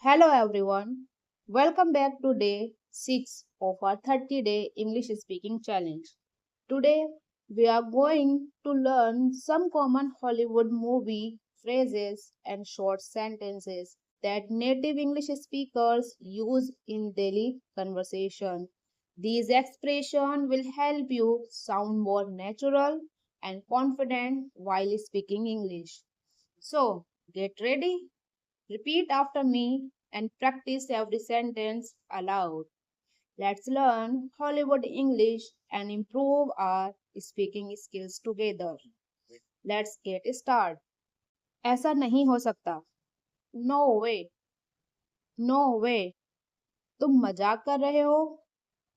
Hello everyone. Welcome back to day 6 of our 30-day English speaking challenge. Today we are going to learn some common Hollywood movie phrases and short sentences that native English speakers use in daily conversation. These expressions will help you sound more natural and confident while speaking English. So, get ready. Repeat after me and practice every sentence aloud. Let's learn Hollywood English and improve our speaking skills together. Let's get started. ऐसा नहीं हो सकता. No way. No way. तुम मजाक कर रहे हो?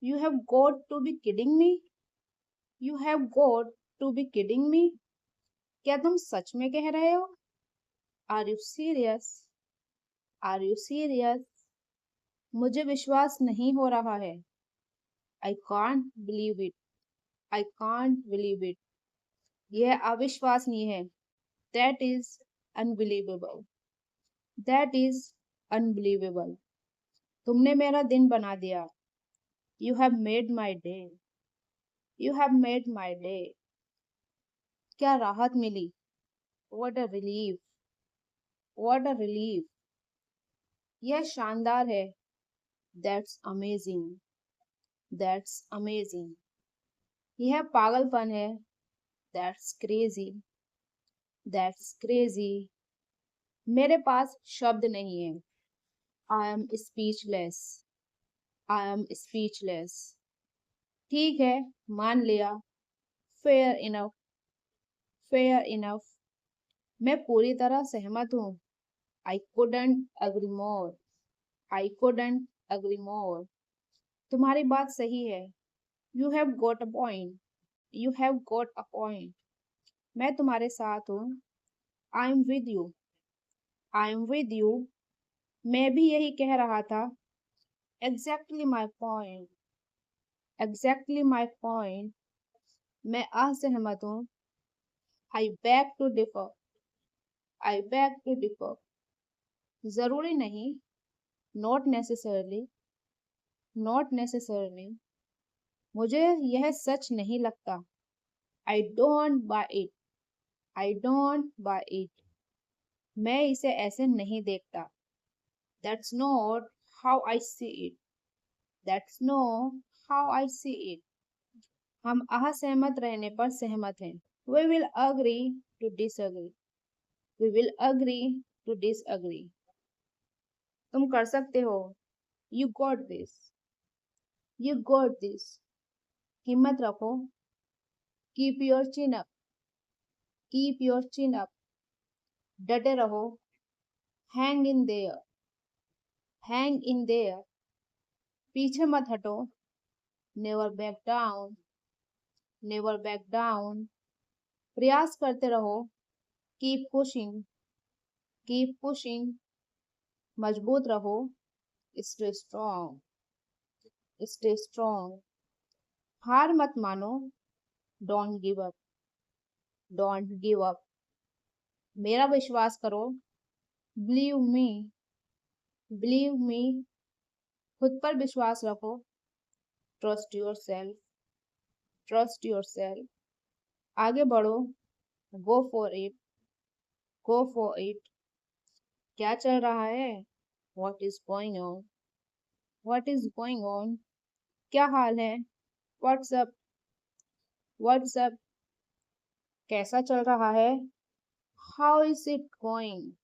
You have got to be kidding me. You have got to be kidding me. क्या तुम सच में कह रहे हो? Are you serious? Are you serious? मुझे विश्वास नहीं हो रहा है. I can't believe it. I can't believe it. यह अविश्वसनीय है. That is unbelievable. That is unbelievable. तुमने मेरा दिन बना दिया. You have made my day. You have made my day. क्या राहत मिली. What a relief. What a relief. यह शानदार है. That's amazing. That's amazing. यह पागलपन है. That's crazy. That's crazy. मेरे पास शब्द नहीं है. I am speechless. I am speechless. ठीक है, मान लिया. Fair enough. Fair enough. मैं पूरी तरह सहमत हूँ. I couldn't agree more. I couldn't agree more. तुम्हारी बात सही है. You have got a point. You have got a point. मैं तुम्हारे साथ हूँ. I am with you. I am with you. मैं भी यही कह रहा था. Exactly my point. Exactly my point. मैं असहमत हूँ. I beg to differ. I beg to differ. जरूरी नहीं. Not necessarily. Not necessarily. मुझे यह सच नहीं लगता. I don't buy it. I don't buy it. मैं इसे ऐसे नहीं देखता. That's not how I see it. That's not how I see it. हम असहमत रहने पर सहमत हैं. We will agree to disagree. We will agree to disagree. तुम कर सकते हो. You got this. You got this. हिम्मत रखो. Keep your chin up. Keep your chin up. डटे रहो. Hang in there. Hang in there. पीछे मत हटो. Never back down. Never back down. प्रयास करते रहो. Keep pushing. Keep pushing. मजबूत रहो. Stay strong. Stay strong. हार मत मानो. Don't give up. Don't give up. मेरा विश्वास करो. Believe me. Believe me. खुद पर विश्वास रखो. Trust yourself. Trust yourself. आगे बढ़ो. Go for it. Go for it. क्या चल रहा है? What is going on? What is going on? क्या हाल है? What's up? What's up? कैसा चल रहा है? How is it going?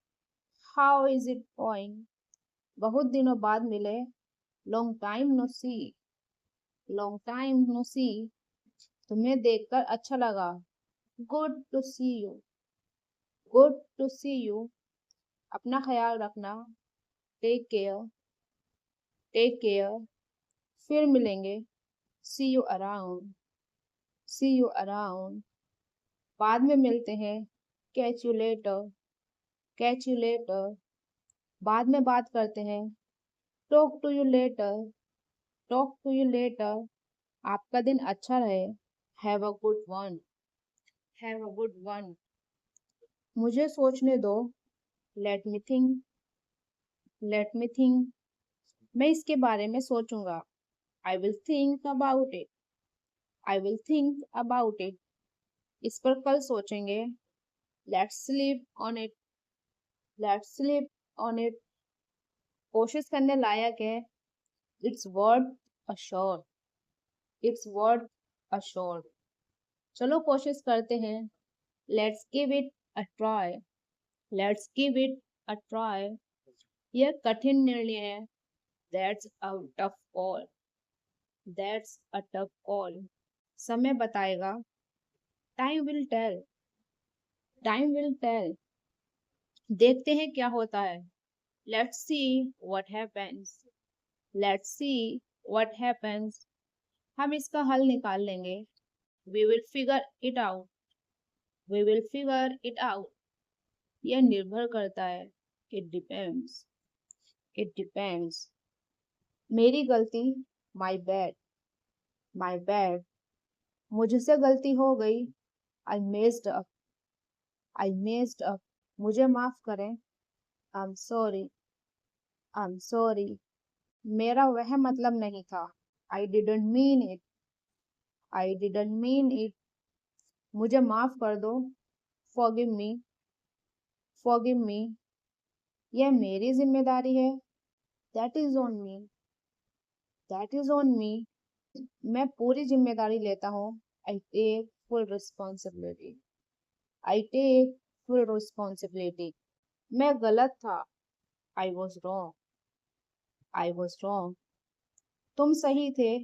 How is it going? बहुत दिनों बाद मिले. Long time no see. Long time no see. तुम्हें देखकर अच्छा लगा. Good to see you. Good to see you. अपना ख्याल रखना. Take care. Take care. फिर मिलेंगे. See you around. See you around. बाद में मिलते हैं. Catch you later. Catch you later. बाद में बात करते हैं. Talk to you later. Talk to you later. आपका दिन अच्छा रहे. Have a good one. Have a good one. मुझे सोचने दो. Let me think. Let me think, मैं इसके बारे में सोचूंगा। I will think about it. I will think about it, इस पर कल सोचेंगे। Let's sleep on it. Let's sleep on it, कोशिश करने लायक है। It's worth a shot. It's worth a shot, चलो कोशिश करते हैं। Let's give it a try. Let's give it a try, यह कठिन निर्णय है। That's a tough call. That's a tough call, समय बताएगा। Time will tell. Time will tell, देखते हैं क्या होता है। Let's see what happens. Let's see what happens, हम इसका हल निकाल लेंगे। We will figure it out. We will figure it out, यह निर्भर करता है। It depends. इट डिपेंड्स, मेरी गलती। My bad. माई बैड, मुझसे गलती हो गई। आई मेस्ड अप। आई मेस्ड अप, मुझे माफ करें। I am sorry. I am sorry, मेरा वह मतलब नहीं था। I didn't mean it. I didn't mean it, मुझे माफ कर दो। Forgive me. फॉरगिव मी, यह मेरी जिम्मेदारी है। That is on me. That is on me, मैं पूरी जिम्मेदारी लेता हूँ। I take full responsibility. I take full responsibility, मैं गलत था। I was wrong. I was wrong, तुम सही थे।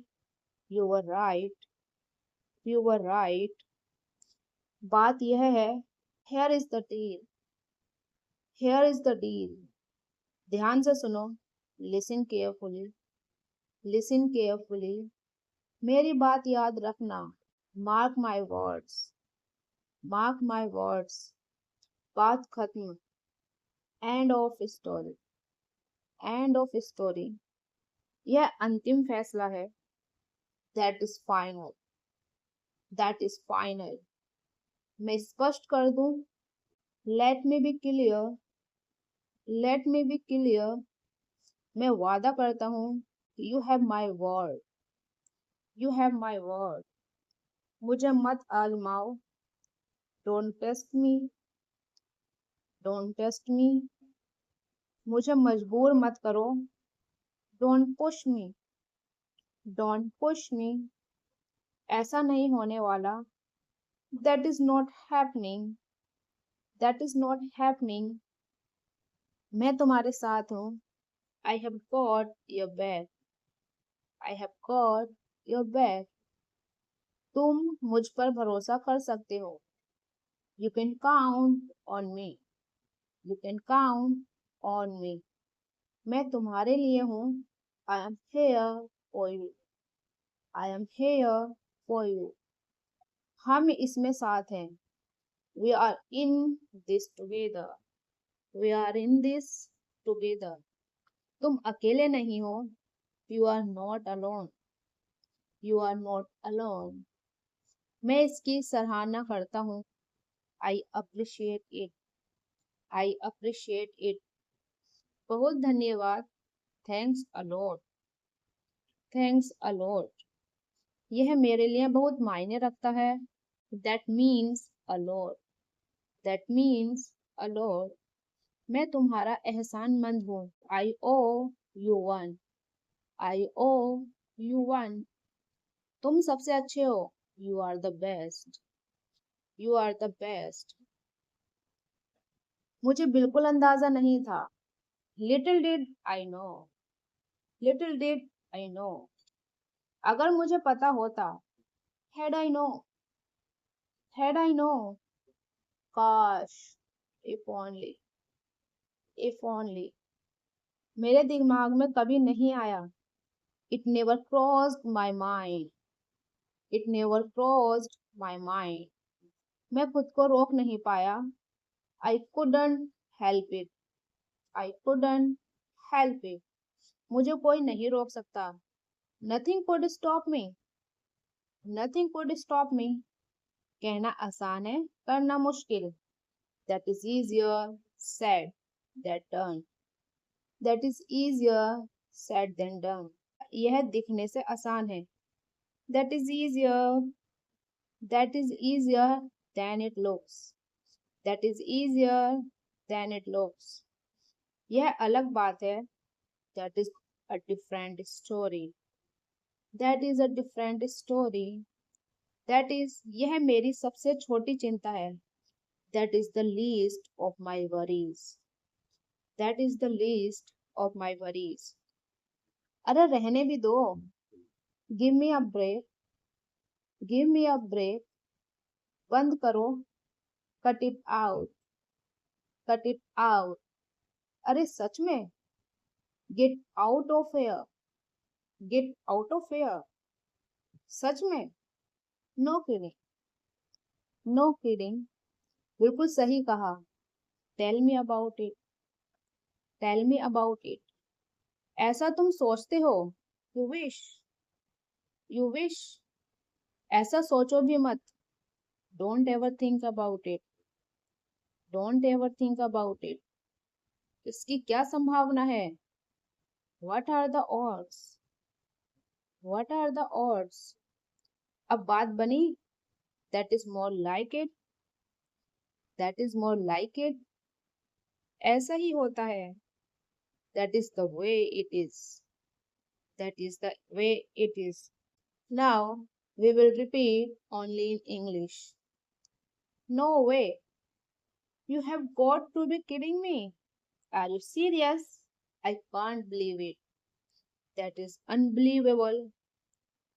You were right. You were right, बात यह है। Here is the deal. Here is the deal, ध्यान से सुनो। Listen carefully. लिसन केयरफुली, मेरी बात याद रखना। Mark my words. Mark my words, बात खत्म। End of story. End of story, यह अंतिम फैसला है। That is final. That is final, मैं स्पष्ट कर दूं। Let me be clear. Let me be clear, मैं वादा करता हूँ। You have my word. You have my word, मुझे मत आजमाओ। Don't test me. Don't test me, मुझे मजबूर मत करो। Don't push me. Don't push मी, ऐसा नहीं होने वाला। That is not happening. That is not happening, मैं तुम्हारे साथ हूँ। I have got your back. I have got your back, तुम मुझ पर भरोसा कर सकते हो। You can count on me. You can count on me, मैं तुम्हारे लिए हूँ। I am here for you. I am here for you, हम इसमें साथ हैं। We are in this together. We are in this together, तुम अकेले नहीं हो। You are not alone. You are not alone, मैं इसकी सराहना करता हूँ। I appreciate it. I appreciate it, बहुत धन्यवाद। Thanks a lot. थैंक्स अलॉट, यह मेरे लिए बहुत मायने रखता है। That means a lot. That means a lot, मैं तुम्हारा एहसानमंद हूँ। I owe you one. I owe you one, तुम सबसे अच्छे हो। You are the best. You are the best, मुझे बिल्कुल अंदाजा नहीं था। Little did I know. Little did I know, अगर मुझे पता होता। Had I know. Had I know, काश। If only. इफ ओनली, मेरे दिमाग में कभी नहीं आया। It never crossed my mind. It never crossed my mind, मैं खुद को रोक नहीं पाया। I couldn't help it. I couldn't help it, मुझे कोई नहीं रोक सकता। Nothing could stop me. Nothing could stop me, कहना आसान है, करना मुश्किल। That is easier said than done। That is easier said than done. यह दिखने से आसान है. That is easier. That is easier than it looks. That is easier than it looks. यह अलग बात है. That is a different story. That is a different story. That is यह मेरी सबसे छोटी चिंता है. That is the least of my worries. That is the least of my worries. अरे रहने भी दो. Give me a break. Give me a break. बंद करो. Cut it out. Cut it out. अरे सच में. Get out of here. Get out of here. सच में. No kidding. No kidding. बिल्कुल सही कहा. Tell me about it. Tell me about it. ऐसा तुम सोचते हो. You wish. You wish. ऐसा सोचो भी मत. Don't ever think about it. Don't ever think about it. इसकी क्या संभावना है? What are the odds? What are the odds? अब बात बनी. That is more like it. That is more like it. ऐसा ही होता है. That is the way it is. That is the way it is. Now we will repeat only in English. No way. You have got to be kidding me. Are you serious? I can't believe it. That is unbelievable.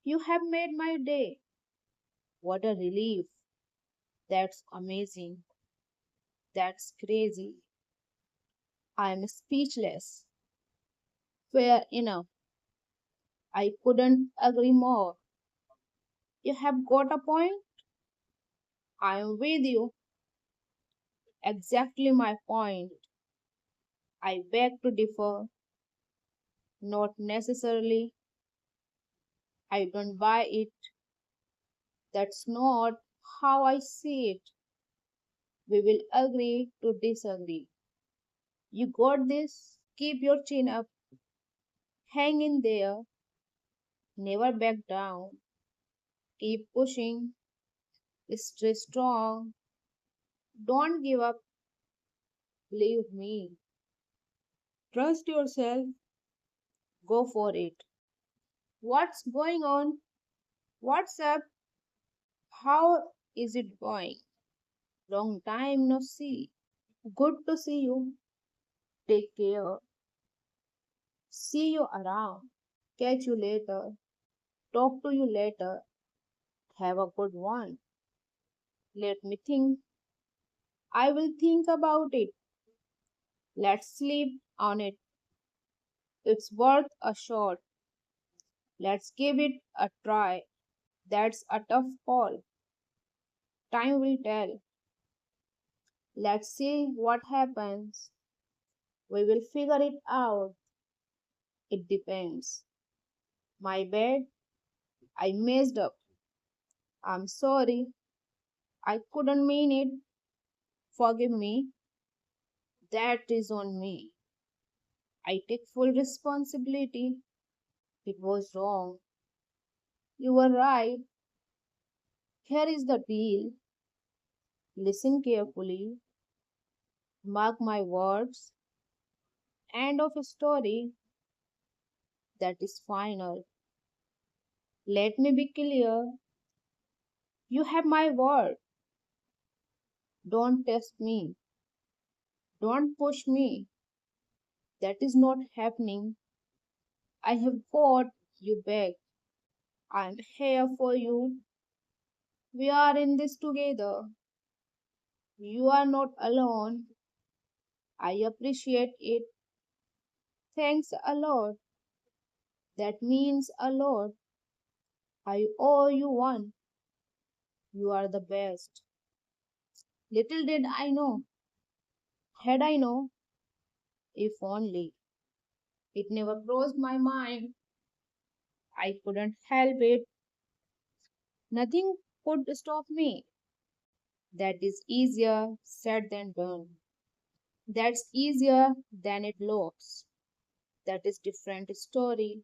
You have made my day. What a relief. That's amazing. That's crazy. I am speechless. Fair enough. I couldn't agree more. You have got a point. I am with you. Exactly my point. I beg to differ. Not necessarily. I don't buy it. That's not how I see it. We will agree to disagree. You got this. Keep your chin up. Hang in there. Never back down. Keep pushing. Stay strong. Don't give up. Believe me. Trust yourself. Go for it. What's going on? What's up? How is it going? Long time no see. Good to see you. Take care. See you around. Catch you later. Talk to you later. Have a good one. Let me think. I will think about it. Let's sleep on it. It's worth a shot. Let's give it a try. That's a tough call. Time will tell. Let's see what happens. We will figure it out. It depends. My bad. I messed up. I'm sorry. I couldn't mean it. Forgive me. That is on me. I take full responsibility. It was wrong. You were right. Here is the deal. Listen carefully. Mark my words. End of a story that is final. Let me be clear. You have my word. Don't test me. Don't push me. That is not happening. I have got you back. I'm here for you. We are in this together. You are not alone. I appreciate it. Thanks a lot. That means a lot. I owe you one. You are the best. Little did I know. Had I known, if only. It never crossed my mind. I couldn't help it. Nothing could stop me. That is easier said than done. That's easier than it looks. that is different story.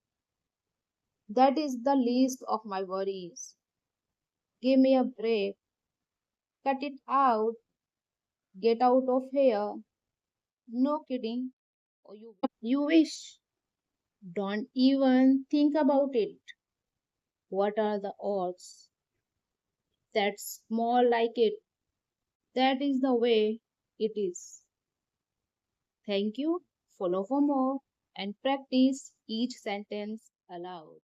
That is the least of my worries. Give me a break, cut it out, get out of here. No kidding. Oh, you wish. Don't even think about it. What are the odds? That's more like it. That is the way it is. Thank you. Follow for more and practice each sentence aloud.